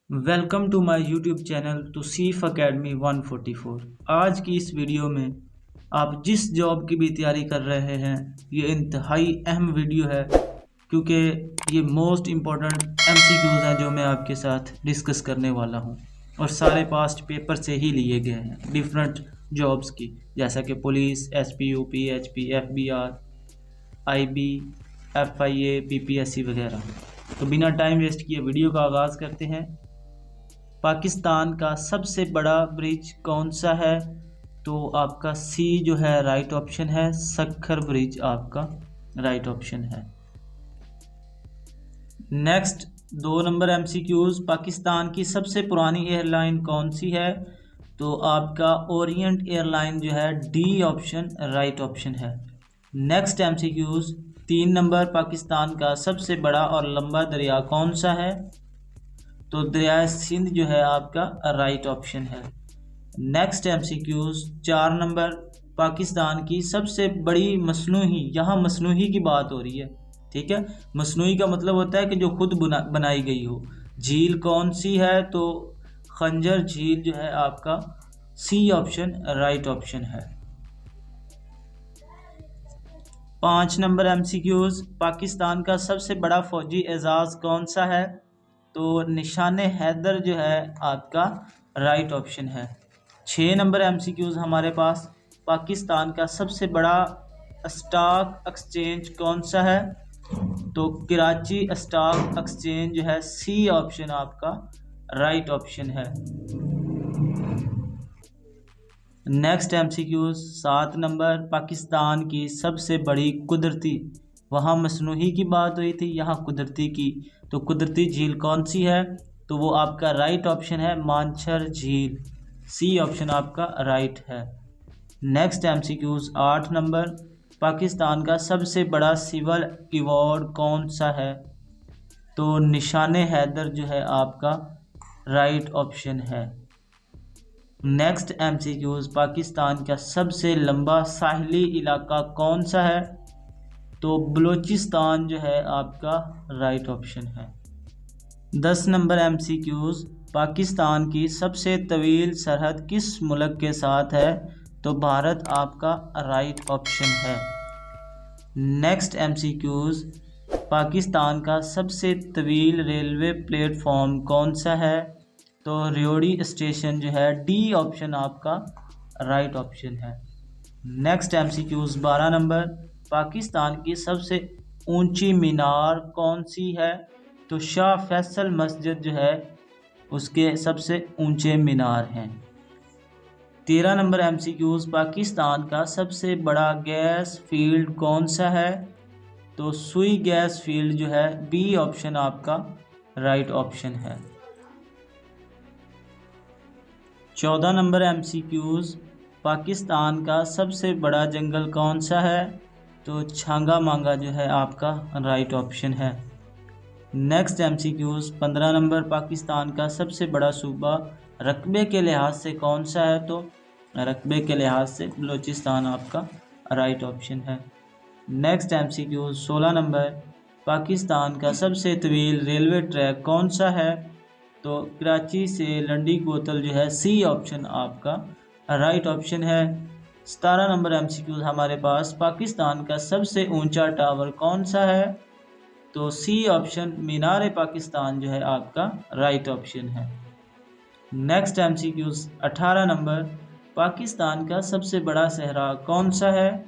Welcome to my YouTube channel to सीफ academy 144। आज की इस वीडियो में आप जिस जॉब की भी तैयारी कर रहे हैं, ये इंतहाई अहम वीडियो है क्योंकि ये मोस्ट इम्पॉर्टेंट एमसीक्यूज हैं जो मैं आपके साथ डिस्कस करने वाला हूं और सारे पास्ट पेपर से ही लिए गए हैं डिफरेंट जॉब्स की, जैसा कि police, SPU, PHP, FBR, IB, FIA, PPSC वगैरह। तो बिना टाइम वेस्ट किए वीडियो का आगाज़ करते हैं। पाकिस्तान का सबसे बड़ा ब्रिज कौन सा है? तो आपका सी जो है राइट ऑप्शन है, सक्खर ब्रिज आपका राइट ऑप्शन है। नेक्स्ट 2 नंबर एमसीक्यूज, पाकिस्तान की सबसे पुरानी एयरलाइन कौन सी है? तो आपका ओरिएंट एयरलाइन जो है डी ऑप्शन राइट ऑप्शन है। नेक्स्ट एमसीक्यूज 3 नंबर, पाकिस्तान का सबसे बड़ा और लंबा दरिया कौन सा है? तो दरिया सिंध जो है आपका राइट ऑप्शन है। नेक्स्ट एमसीक्यूज 4 नंबर, पाकिस्तान की सबसे बड़ी मसनूही, यहाँ मसनूही की बात हो रही है, ठीक है। मसनूही का मतलब होता है कि जो खुद बनाई गई हो। झील कौन सी है? तो खंजर झील जो है आपका सी ऑप्शन राइट ऑप्शन है। 5 नंबर एमसीक्यूज, पाकिस्तान का सबसे बड़ा फौजी एजाज कौन सा है? तो निशाने हैदर जो है आपका राइट ऑप्शन है। 6 नंबर एमसीक्यूज हमारे पास, पाकिस्तान का सबसे बड़ा स्टॉक एक्सचेंज कौन सा है? तो कराची स्टॉक एक्सचेंज जो है सी ऑप्शन आपका राइट ऑप्शन है। नेक्स्ट एमसीक्यूज 7 नंबर, पाकिस्तान की सबसे बड़ी कुदरती, वहाँ मसनूही की बात हुई थी, यहाँ कुदरती की, तो कुदरती झील कौन सी है? तो वो आपका राइट ऑप्शन है मानछर झील, सी ऑप्शन आपका राइट है। नेक्स्ट एमसीक्यूज 8 नंबर, पाकिस्तान का सबसे बड़ा सिविल अवार्ड कौन सा है? तो निशाने हैदर जो है आपका राइट ऑप्शन है। नेक्स्ट एमसीक्यूज, पाकिस्तान का सबसे लंबा साहिली इलाका कौन सा है? तो बलूचिस्तान जो है आपका राइट ऑप्शन है। 10 नंबर एमसीक्यूज, पाकिस्तान की सबसे तवील सरहद किस मुल्क के साथ है? तो भारत आपका राइट ऑप्शन है। नेक्स्ट एमसीक्यूज, पाकिस्तान का सबसे तवील रेलवे प्लेटफॉर्म कौन सा है? तो रियोड़ी स्टेशन जो है डी ऑप्शन आपका राइट ऑप्शन है। नेक्स्ट एमसीक्यूज 12 नंबर, पाकिस्तान की सबसे ऊंची मीनार कौन सी है? तो शाह फैसल मस्जिद जो है उसके सबसे ऊंचे मीनार हैं। 13 नंबर एमसीक्यूज, पाकिस्तान का सबसे बड़ा गैस फील्ड कौन सा है? तो सुई गैस फील्ड जो है बी ऑप्शन आपका राइट ऑप्शन है। 14 नंबर एमसीक्यूज, पाकिस्तान का सबसे बड़ा जंगल कौन सा है? तो छांगा मांगा जो है आपका राइट ऑप्शन है। नेक्स्ट एमसीक्यूज 15 नंबर, पाकिस्तान का सबसे बड़ा सूबा रकबे के लिहाज से कौन सा है? तो रकबे के लिहाज से बलूचिस्तान आपका राइट ऑप्शन है। नेक्स्ट एमसीक्यूज 16 नंबर, पाकिस्तान का सबसे तवील रेलवे ट्रैक कौन सा है? तो कराची से लंडी कोतल जो है सी ऑप्शन आपका राइट ऑप्शन है। 17 नंबर एमसीक्यूज हमारे पास, पाकिस्तान का सबसे ऊंचा टावर कौन सा है? तो सी ऑप्शन मीनार पाकिस्तान जो है आपका राइट ऑप्शन है। नेक्स्ट एमसीक्यूज 18 नंबर, पाकिस्तान का सबसे बड़ा सहरा कौन सा है?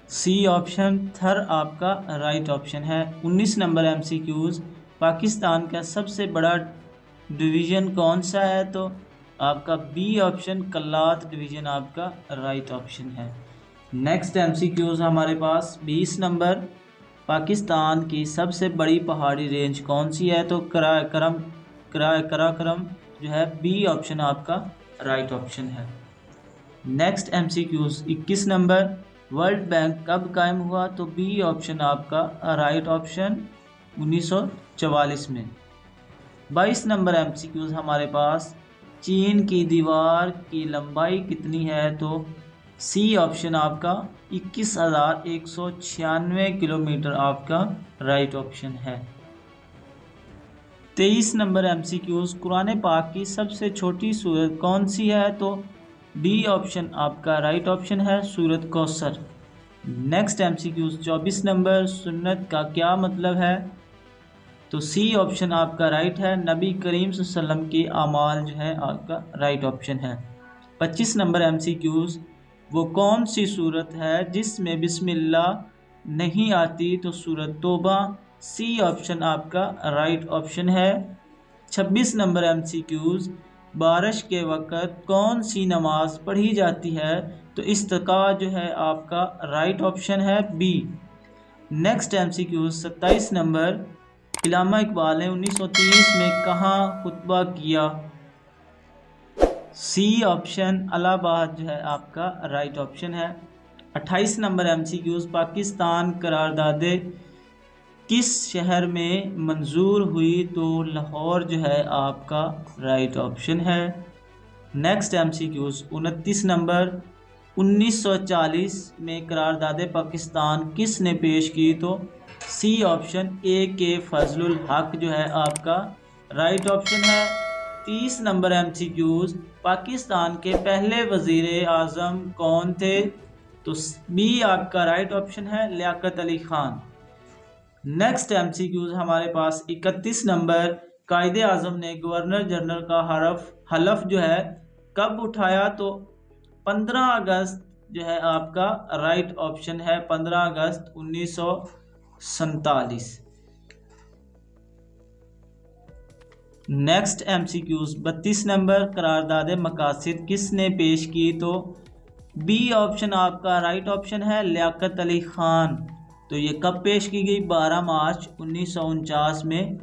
सी ऑप्शन थर आपका राइट ऑप्शन है। 19 नंबर एमसीक्यूज, पाकिस्तान का सबसे बड़ा डिवीज़न कौन सा है? तो आपका बी ऑप्शन कल्लात डिवीज़न आपका राइट ऑप्शन है। नेक्स्ट एमसीक्यूज हमारे पास 20 नंबर, पाकिस्तान की सबसे बड़ी पहाड़ी रेंज कौन सी है? तो कराकरम जो है बी ऑप्शन आपका राइट ऑप्शन है। Next MCQs 21 number, world bank कब कायम हुआ? तो बी ऑप्शन आपका राइट ऑप्शन 1944 में। 22 नंबर एमसीक्यूज हमारे पास, चीन की दीवार की लंबाई कितनी है? तो सी ऑप्शन आपका 21,196 किलोमीटर आपका राइट ऑप्शन है। 23 नंबर MCQs कुरान पाक की सबसे छोटी सूरत कौन सी है? तो डी ऑप्शन आपका राइट ऑप्शन है, सूरत कौसर। नेक्स्ट MCQs 24 नंबर सुन्नत का क्या मतलब है? तो सी ऑप्शन आपका राइट है, नबी करीम सल्लल्लाहु अलैहि वसल्लम के अमाल जो है आपका राइट ऑप्शन है। 25 नंबर MCQs वो कौन सी सूरत है जिसमें बिस्मिल्लाह नहीं आती? तो सूरत तौबा, सी ऑप्शन आपका राइट ऑप्शन है। 26 नंबर MCQs बारिश के वक़्त कौन सी नमाज पढ़ी जाती है? तो इस्तिस्का जो है आपका राइट ऑप्शन है, बी। नेक्स्ट MCQs 27 नंबर अल्लामा इकबाल ने 1930 में कहाँ खुतबा किया? सी ऑप्शन इलाहाबाद जो है आपका राइट ऑप्शन है। 28 नंबर MCQs पाकिस्तान करारदादे किस शहर में मंजूर हुई? तो लाहौर जो है आपका राइट ऑप्शन है। नेक्स्ट MCQs 29 नंबर 1940 में करारदादे पाकिस्तान किसने पेश की? तो सी ऑप्शन ए के फजलुल हक जो है आपका राइट ऑप्शन है। 30 नंबर MCQs पाकिस्तान के पहले वजीर आज़म कौन थे? तो बी आपका राइट ऑप्शन है, लियाकत अली खान। नेक्स्ट MCQs हमारे पास 31 नंबर कायदे आज़म ने गवर्नर जनरल का हलफ जो है कब उठाया? तो 15 अगस्त जो है आपका राइट ऑप्शन है, 15 अगस्त 1947। नेक्स्ट MCQs 32 नंबर करारदादे मकासिद किसने पेश की? तो बी ऑप्शन आपका राइट ऑप्शन है, लियाकत अली खान। तो ये कब पेश की गई? 12 मार्च 1949 में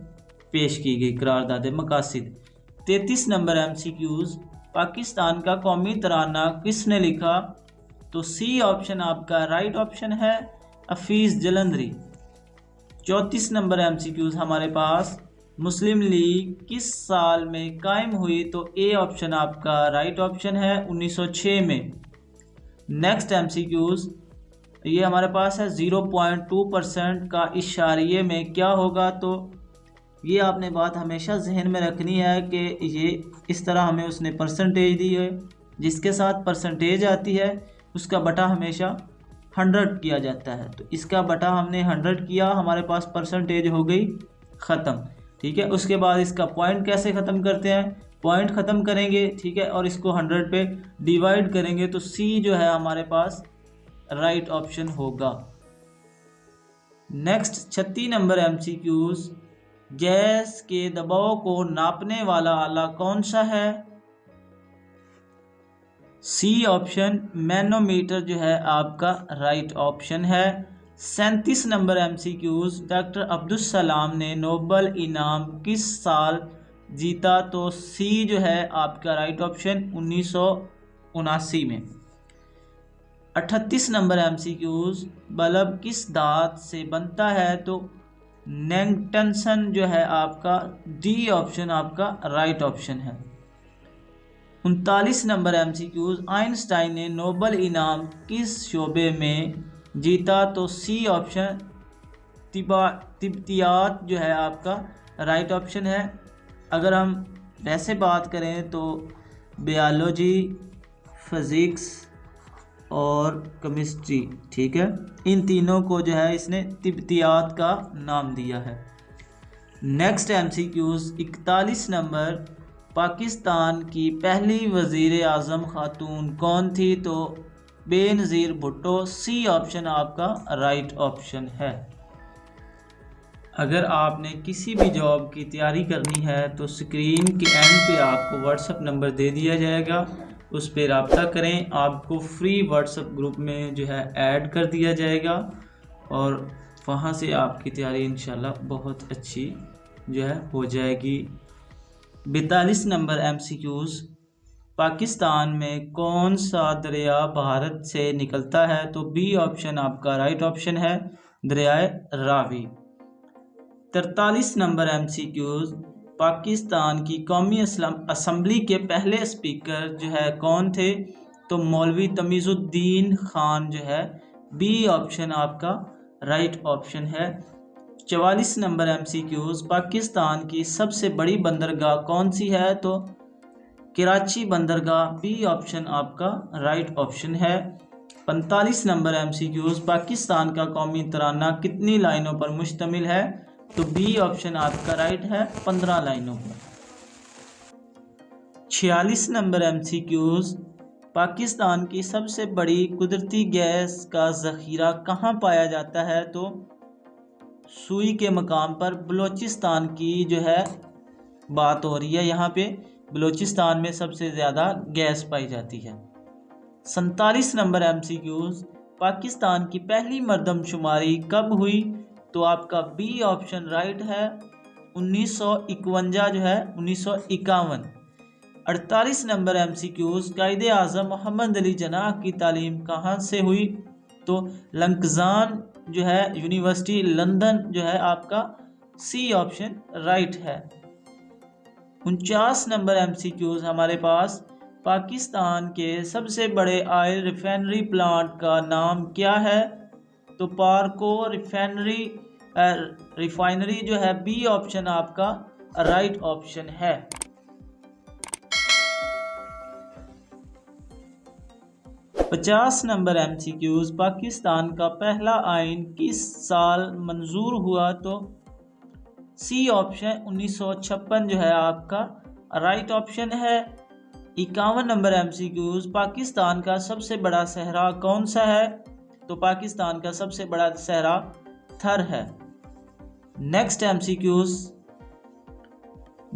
पेश की गई करारदादे मकासिद। 33 नंबर MCQs पाकिस्तान का कौमी तराना किसने लिखा? तो सी ऑप्शन आपका राइट ऑप्शन है, हफीज़ जलंधरी। 34 नंबर MCQs हमारे पास मुस्लिम लीग किस साल में कायम हुई? तो ए ऑप्शन आपका राइट ऑप्शन है, 1906 में। नेक्स्ट MCQs ये हमारे पास है 0.2% का इशारिये में क्या होगा? तो ये आपने बात हमेशा जहन में रखनी है कि ये इस तरह हमें उसने परसेंटेज दी है, जिसके साथ परसेंटेज आती है उसका बटा हमेशा 100 किया जाता है। तो इसका बटा हमने 100 किया, हमारे पास परसेंटेज हो गई ख़त्म। ठीक है, उसके बाद इसका पॉइंट कैसे ख़त्म करते हैं? पॉइंट ख़त्म करेंगे, ठीक है, और इसको 100 पे डिवाइड करेंगे तो सी जो है हमारे पास राइट ऑप्शन होगा। नेक्स्ट 36 नंबर MCQs गैस के दबाव को नापने वाला आला कौन सा है? सी ऑप्शन मैनोमीटर जो है आपका राइट ऑप्शन है। 37 number MCQs doctor Abdul Salam ने नोबल इनाम किस साल जीता? तो सी जो है आपका राइट ऑप्शन 1979 में। 38 नंबर MCQs बल्ब किस धात से बनता है? तो नैंगटनसन जो है आपका डी ऑप्शन आपका राइट ऑप्शन है। 39 नंबर MCQs आइंस्टाइन ने नोबल इनाम किस शोबे में जीता? तो सी ऑप्शन तिब्बतियात जो है आपका राइट ऑप्शन है। अगर हम वैसे बात करें तो बायोलॉजी, फिज़िक्स और केमिस्ट्री, ठीक है, इन तीनों को जो है इसने तिब्बतियात का नाम दिया है। नेक्स्ट MCQs 41 नंबर पाकिस्तान की पहली वज़ीर आज़म खातून कौन थी? तो बेनज़ीर भुट्टो, सी ऑप्शन आपका राइट ऑप्शन है। अगर आपने किसी भी जॉब की तैयारी करनी है तो स्क्रीन के एंड पे आपको व्हाट्सएप नंबर दे दिया जाएगा, उस पर रब्ता करें, आपको फ्री व्हाट्सएप ग्रुप में जो है ऐड कर दिया जाएगा और वहाँ से आपकी तैयारी इंशाल्लाह बहुत अच्छी जो है हो जाएगी। 42 नंबर MCQs पाकिस्तान में कौन सा दरिया भारत से निकलता है? तो बी ऑप्शन आपका राइट ऑप्शन है, दरियाए रावी। 43 नंबर MCQs पाकिस्तान की कौमी असम्बली के पहले स्पीकर जो है कौन थे? तो मौलवी तमीज़ुद्दीन खान जो है, बी ऑप्शन आपका राइट ऑप्शन है। 44 नंबर MCQs, पाकिस्तान की सबसे बड़ी बंदरगाह कौन सी है? तो कराची बंदरगाह, बी ऑप्शन आपका राइट ऑप्शन है। 45 नंबर MCQs, पाकिस्तान का कौमी तराना कितनी लाइनों पर मुश्तमिल है? तो बी ऑप्शन आपका राइट है, 15 लाइनों पर। 46 नंबर MCQs, पाकिस्तान की सबसे बड़ी कुदरती गैस का जखीरा कहाँ पाया जाता है? तो सुई के मकाम पर, बलोचिस्तान की जो है बात हो रही है। यहाँ पे बलोचिस्तान में सबसे ज़्यादा गैस पाई जाती है। 47 नंबर MCQs, पाकिस्तान की पहली मर्दमशुमारी कब हुई? तो आपका बी ऑप्शन राइट है, 1951 जो है 1951। 48 नंबर MCQs, कायदे आज़म मोहम्मद अली जिन्नाह की तालीम कहाँ से हुई? तो लंकजान जो है यूनिवर्सिटी लंदन जो है आपका सी ऑप्शन राइट है। 49 नंबर MCQs हमारे पास, पाकिस्तान के सबसे बड़े ऑयल रिफाइनरी प्लांट का नाम क्या है? तो पारको रिफाइनरी जो है बी ऑप्शन आपका राइट ऑप्शन है। 50 नंबर MCQs, पाकिस्तान का पहला आइन किस साल मंजूर हुआ? तो सी ऑप्शन 1956 जो है आपका राइट ऑप्शन है। 51 नंबर MCQs, पाकिस्तान का सबसे बड़ा सहरा कौन सा है? तो पाकिस्तान का सबसे बड़ा सहरा थर है। नेक्स्ट MCQs,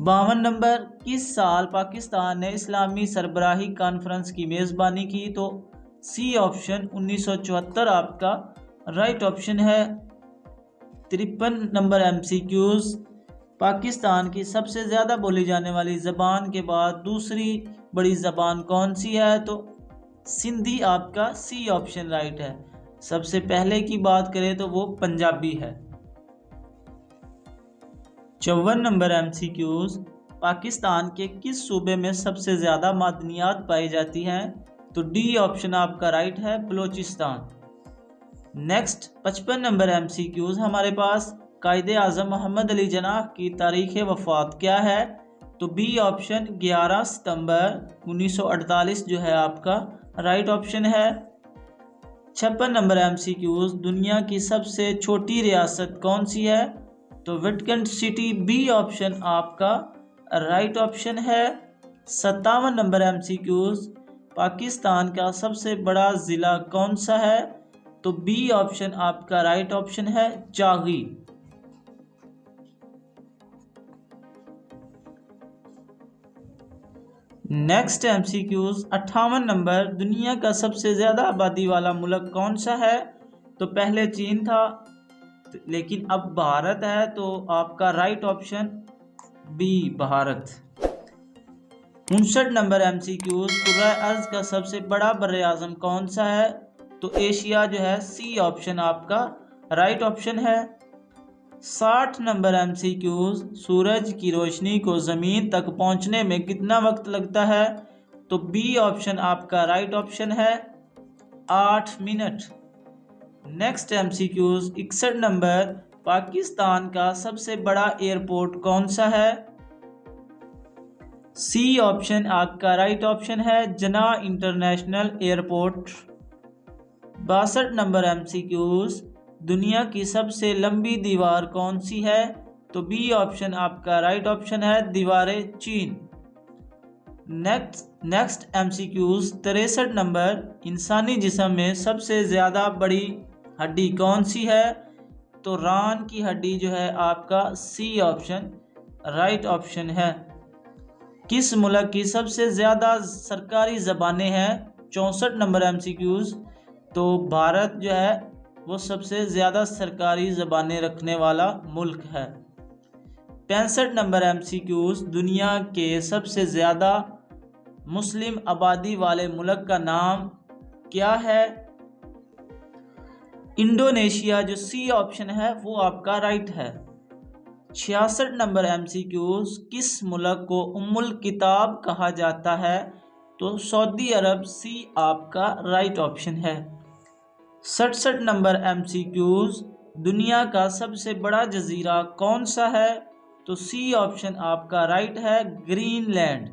52 नंबर, किस साल पाकिस्तान ने इस्लामी सरबराही कॉन्फ्रेंस की मेज़बानी की? तो सी ऑप्शन 1974 आपका राइट ऑप्शन है। 53 नंबर MCQs, पाकिस्तान की सबसे ज़्यादा बोली जाने वाली ज़बान के बाद दूसरी बड़ी ज़बान कौन सी है? तो सिंधी आपका सी ऑप्शन राइट है। सबसे पहले की बात करें तो वो पंजाबी है। 54 नंबर MCQs, पाकिस्तान के किस सूबे में सबसे ज़्यादा मादनियात पाई जाती हैं? तो डी ऑप्शन आपका राइट है, बलोचिस्तान। नेक्स्ट 55 नंबर MCQs हमारे पास, कायदे आज़म मोहम्मद अली जिन्नाह की तारीख़ वफ़ात क्या है? तो बी ऑप्शन 11 सितंबर 1948 जो है आपका राइट ऑप्शन है। 56 नंबर MCQs, दुनिया की सबसे छोटी रियासत कौन सी है? तो वेटिकन सिटी, बी ऑप्शन आपका राइट ऑप्शन है। 57 नंबर MCQs, पाकिस्तान का सबसे बड़ा ज़िला कौन सा है? तो बी ऑप्शन आपका राइट ऑप्शन है, चागी। नेक्स्ट MCQs 58 नंबर, दुनिया का सबसे ज़्यादा आबादी वाला मुल्क कौन सा है? तो पहले चीन था लेकिन अब भारत है, तो आपका right option B Bharat. 59 number MCQs, कुर्रा अर्ज का सबसे बड़ा बर्रे आज़म कौन सा है? तो एशिया जो है सी ऑप्शन आपका राइट ऑप्शन है। 60 नंबर MCQs, सूरज की रोशनी को ज़मीन तक पहुंचने में कितना वक्त लगता है? तो बी ऑप्शन आपका राइट ऑप्शन है, 8 minute. Next MCQs 61 number, Pakistan का सबसे बड़ा एयरपोर्ट कौन सा है? सी ऑप्शन आपका राइट ऑप्शन है, Jinnah international airport. 62 number MCQs, दुनिया की सबसे लंबी दीवार कौन सी है? तो बी ऑप्शन आपका राइट ऑप्शन है, दीवारे चीन। नेक्स्ट MCQs 63 नंबर, इंसानी जिस्म में सबसे ज़्यादा बड़ी हड्डी कौन सी है? तो रान की हड्डी जो है आपका सी ऑप्शन राइट ऑप्शन है। किस मुल्क की सबसे ज़्यादा सरकारी ज़बानें हैं? 64 नंबर MCQs, तो भारत जो है वो सबसे ज़्यादा सरकारी ज़बानें रखने वाला मुल्क है। 65 नंबर MCQs, दुनिया के सबसे ज़्यादा मुस्लिम आबादी वाले मुल्क का नाम क्या है? इंडोनेशिया जो सी ऑप्शन है वो आपका राइट है। 66 नंबर MCQs, किस मुल्क को उम्मुल किताब कहा जाता है? तो सऊदी अरब, सी आपका राइट ऑप्शन है। 67 नंबर MCQs, दुनिया का सबसे बड़ा जजीरा कौन सा है? तो सी ऑप्शन आपका राइट है, ग्रीनलैंड।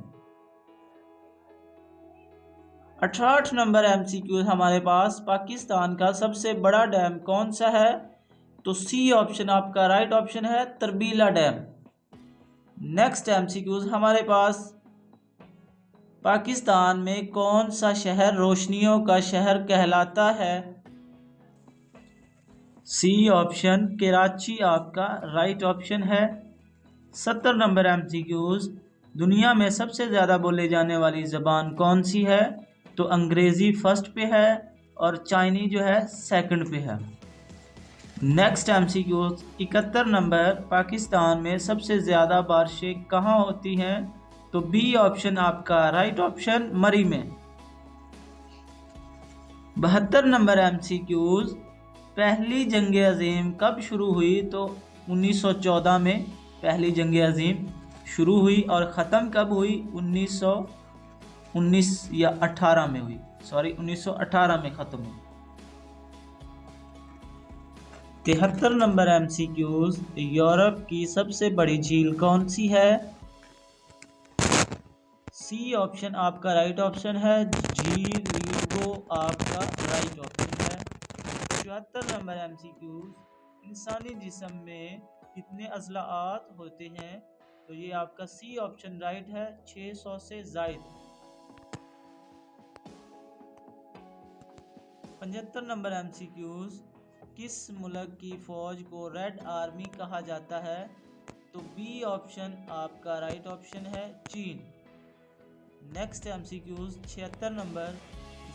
68 नंबर एमसीक्यू हमारे पास, पाकिस्तान का सबसे बड़ा डैम कौन सा है? तो सी ऑप्शन आपका राइट ऑप्शन है, तरबीला डैम। नेक्स्ट एमसीक्यूज हमारे पास, पाकिस्तान में कौन सा शहर रोशनियों का शहर कहलाता है? सी ऑप्शन कराची आपका राइट ऑप्शन है। 70 नंबर एमसीक्यूज, दुनिया में सबसे ज़्यादा बोले जाने वाली ज़बान कौन सी है? तो अंग्रेज़ी फर्स्ट पे है और चाइनी जो है सेकंड पे है। नेक्स्ट एमसीक्यूज 71 नंबर, पाकिस्तान में सबसे ज़्यादा बारिशें कहाँ होती हैं? तो बी ऑप्शन आपका राइट ऑप्शन, मरी में। 72 नंबर एमसीक्यूज, पहली जंग अजीम कब शुरू हुई? तो 1914 में पहली जंग अजीम शुरू हुई और ख़त्म कब हुई? 1919 या 18 में हुई, 1918 में ख़त्म हुई। 73 नंबर एमसीक्यूज, यूरोप की सबसे बड़ी झील कौन सी है? सी ऑप्शन आपका राइट ऑप्शन है, झील लीगो आपका राइट ऑप्शन है। 74 नंबर एमसीक्यूज, इंसानी जिस्म में कितने अज़लाआत होते हैं? तो ये आपका सी ऑप्शन राइट है, 600 से ज़ायद। 75 नंबर एमसीक्यूज, किस मुल्क की फ़ौज को रेड आर्मी कहा जाता है? तो बी ऑप्शन आपका राइट ऑप्शन है, चीन। नेक्स्ट एमसीक्यूज 76 नंबर,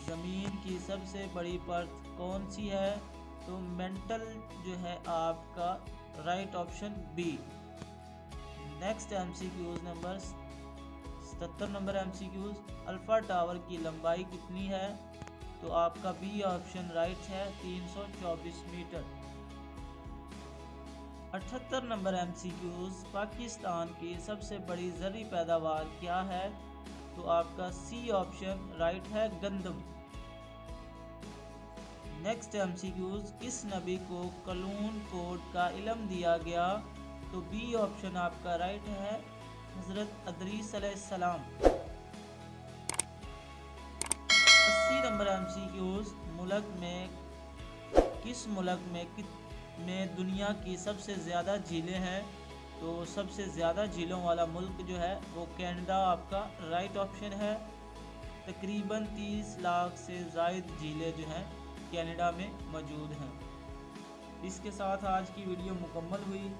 ज़मीन की सबसे बड़ी परत कौन सी है? तो मेंटल जो है आपका right option B. Next MCQs number 77 number MCQs, alpha tower की लंबाई कितनी है? तो आपका बी ऑप्शन राइट है, 324 मीटर। 78 नंबर एमसीक्यूज, पाकिस्तान की सबसे बड़ी ज़रूरी पैदावार क्या है? तो आपका सी ऑप्शन राइट है, गंदम। नेक्स्ट एमसीक्यूज, किस नबी को कलून कोड का इल्म दिया गया? तो बी ऑप्शन आपका राइट है, हजरत अदरीस अलैहिस्सलाम। 80 नंबर एमसीक्यूज, किस मुल्क में दुनिया की सबसे ज़्यादा झीलें हैं? तो सबसे ज़्यादा झीलों वाला मुल्क जो है वो कनाडा आपका राइट ऑप्शन है। तकरीबन 30 लाख से ज़ायद झीलें जो हैं कनाडा में मौजूद हैं। इसके साथ आज की वीडियो मुकम्मल हुई।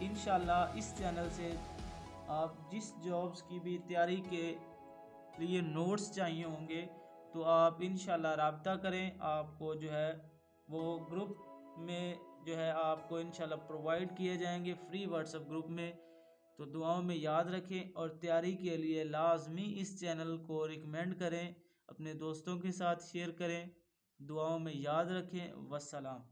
इंशाल्लाह इस चैनल से आप जिस जॉब्स की भी तैयारी के लिए नोट्स चाहिए होंगे तो आप इंशाल्लाह राब्ता करें। आपको जो है वो ग्रुप में जो है आपको इंशाल्लाह प्रोवाइड किए जाएंगे फ्री व्हाट्सएप ग्रुप में। तो दुआओं में याद रखें और तैयारी के लिए लाजमी इस चैनल को रिकमेंड करें, अपने दोस्तों के साथ शेयर करें। दुआओं में याद रखें। वस्सलाम।